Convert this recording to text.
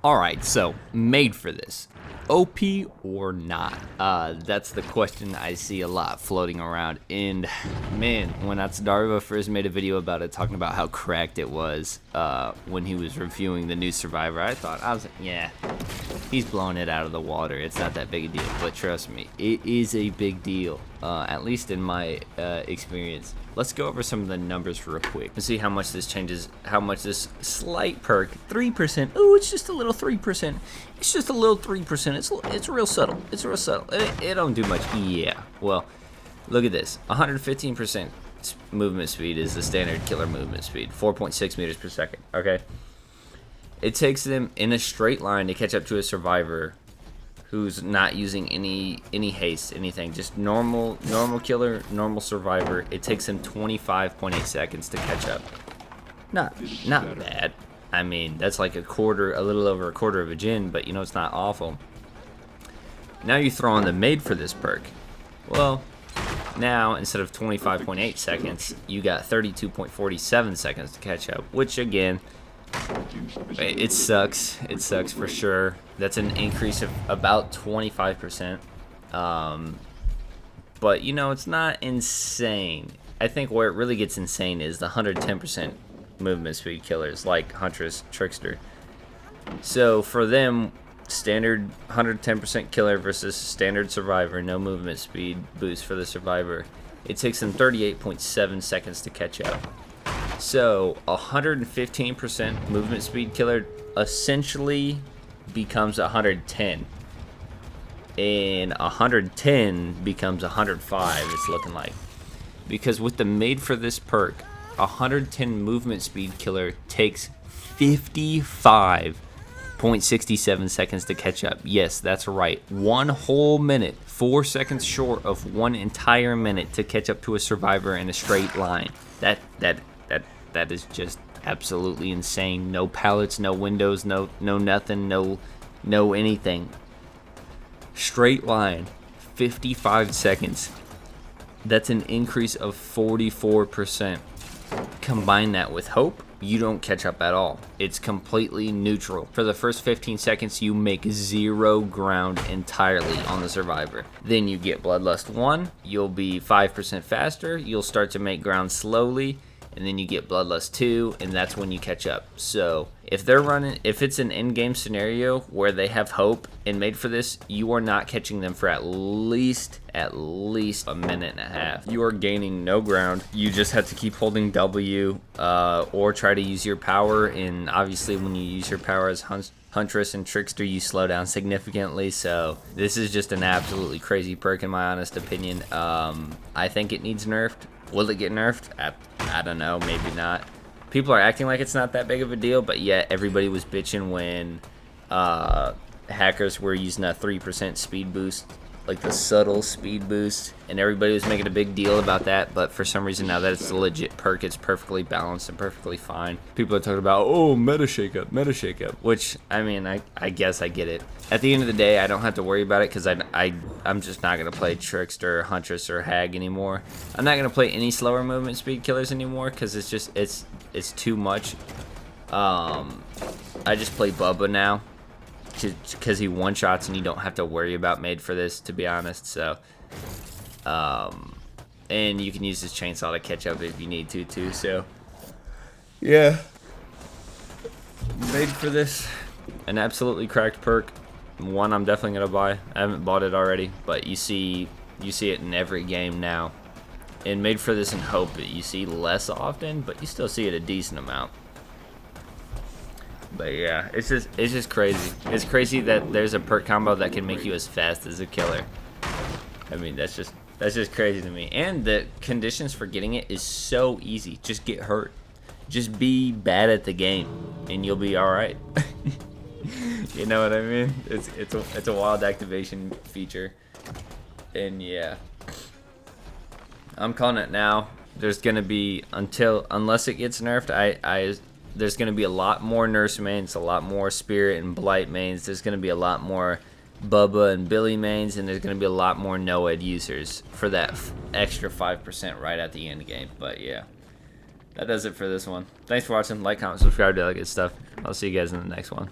Alright, so, made for this. OP or not? That's the question I see a lot floating around. And, man, when Atsudarva first made a video about it, talking about how cracked it was when he was reviewing the new Survivor, I was like, yeah, he's blowing it out of the water. It's not that big a deal. But trust me, it is a big deal, at least in my experience. Let's go over some of the numbers real quick and see how much this changes, how much this slight perk, 3%, oh, it's just a little 3%. It's just a little 3%. It's real subtle. It's real subtle. It don't do much. Yeah. Well, look at this. 115% movement speed is the standard killer movement speed. 4.6 meters per second. Okay. It takes them in a straight line to catch up to a survivor who's not using any haste, anything. Just normal killer, normal survivor. It takes them 25.8 seconds to catch up. Not bad. I mean, that's like a little over a quarter of a gen, but you know, it's not awful. Now you throw on the made for this perk. Well, now instead of 25.8 seconds, you got 32.47 seconds to catch up, which again, it sucks. It sucks for sure. That's an increase of about 25%. But you know, it's not insane. I think where it really gets insane is the 110% movement speed killers like Huntress, Trickster. So for them, standard 110% killer versus standard survivor, no movement speed boost for the survivor, it takes them 38.7 seconds to catch up. So 115% movement speed killer essentially becomes 110, and 110 becomes 105. It's looking like, because with the made for this perk, 110 movement speed killer takes 55.67 seconds to catch up. Yes, that's right. 1 whole minute, 4 seconds short of 1 entire minute to catch up to a survivor in a straight line. That is just absolutely insane. No pallets, no windows, no nothing, no anything. Straight line, 55 seconds. That's an increase of 44%. Combine that with hope, you don't catch up at all. It's completely neutral. For the first 15 seconds, you make 0 ground entirely on the survivor. Then you get Bloodlust 1, you'll be 5% faster, you'll start to make ground slowly, and then you get Bloodlust 2, and that's when you catch up. So if it's an in-game scenario where they have hope and made for this, you are not catching them for at least a minute and a half. You are gaining no ground. You just have to keep holding W or try to use your power, and obviously when you use your power as Huntress and Trickster, you slow down significantly. So this is just an absolutely crazy perk in my honest opinion. I think it needs nerfed. Will it get nerfed? I don't know, maybe not. People are acting like it's not that big of a deal, but yet everybody was bitching when hackers were using a 3% speed boost, like the subtle speed boost, and everybody was making a big deal about that. But for some reason, now that it's a legit perk, it's perfectly balanced and perfectly fine. People are talking about, oh, meta shakeup, which, I mean, I guess I get it. At the end of the day, I don't have to worry about it because I'm just not going to play Trickster, Huntress, or Hag anymore. I'm not going to play any slower movement speed killers anymore because it's too much. I just play Bubba now because he one-shots and you don't have to worry about made for this, to be honest. So, and you can use this chainsaw to catch up if you need to too. So, yeah, made for this, an absolutely cracked perk. One I'm definitely gonna buy. I haven't bought it already, but you see it in every game now. And made for this in hope that you see less often, but you still see it a decent amount. But yeah, it's just crazy. It's crazy that there's a perk combo that can make you as fast as a killer. I mean, that's just crazy to me. And the conditions for getting it is so easy. Just get hurt. Just be bad at the game, and you'll be all right. You know what I mean? It's a wild activation feature, and yeah, I'm calling it now. There's gonna be unless it gets nerfed, there's gonna be a lot more nurse mains, a lot more spirit and blight mains. There's gonna be a lot more Bubba and Billy mains, and there's gonna be a lot more NOED users for that extra 5% right at the end game. But yeah, that does it for this one. Thanks for watching. Like, comment, subscribe, do all that good stuff. I'll see you guys in the next one.